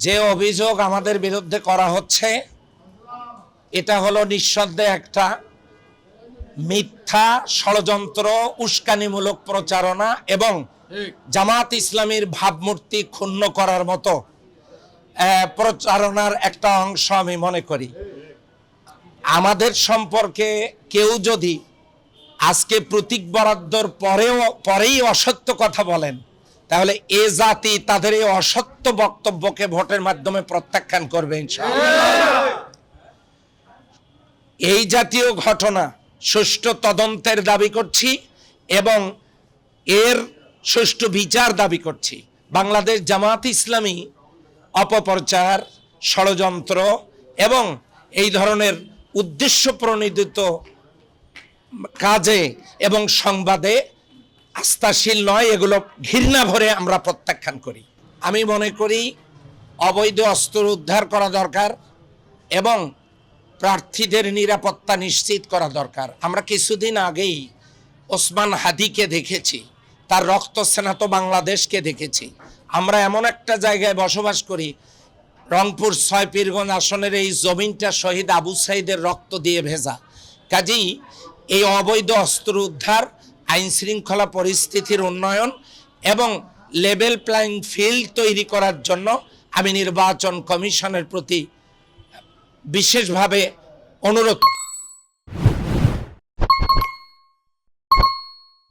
যে অভিযোগ আমাদের বিরুদ্ধে করা হচ্ছে এটা হলো নিঃসন্দেহে একটা মিথ্যা ষড়যন্ত্র, উস্কানিমূলক প্রচারণা এবং জামাত ইসলামীর ভাবমূর্তি ক্ষুণ্ণ করার মতো প্রচারণার একটা অংশ আমি মনে করি। আমাদের সম্পর্কে কেউ যদি আজকে প্রতীক বরাদ্দর পরেই অসত্য কথা বলেন, তাহলে এ জাতি তাদের এই অসত্য বক্তব্যকে ভোটের মাধ্যমে প্রত্যাখ্যান করবে ইনশাআল্লাহ। এই জাতীয় ঘটনা সুষ্ঠু তদন্তের দাবি করছি এবং এর সুষ্ঠু বিচার দাবি করছি। বাংলাদেশ জামাত ইসলামী অপপ্রচার, ষড়যন্ত্র এবং এই ধরনের উদ্দেশ্য প্রণোদিত কাজে এবং সংবাদে আস্থাশীল নয়, এগুলো ঘৃণা ভরে আমরা প্রত্যাখ্যান করি। আমি মনে করি অবৈধ অস্ত্র উদ্ধার করা দরকার এবং প্রার্থীদের নিরাপত্তা নিশ্চিত করা দরকার। আমরা কিছুদিন আগেই ওসমান হাদিকে দেখেছি, তার রক্তস্নাত বাংলাদেশকে দেখেছি। আমরা এমন একটা জায়গায় বসবাস করি, রংপুর ৬ পীরগঞ্জ আসনের এই জমিনটা শহীদ আবু সাইদের রক্ত দিয়ে ভেজা। কাজেই এই অবৈধ অস্ত্র উদ্ধার, আইন শৃঙ্খলা পরিস্থিতির উন্নয়ন এবং লেভেল প্লেইং ফিল্ড তৈরি করার জন্য আমি নির্বাচন কমিশনের প্রতি বিশেষভাবে অনুরোধ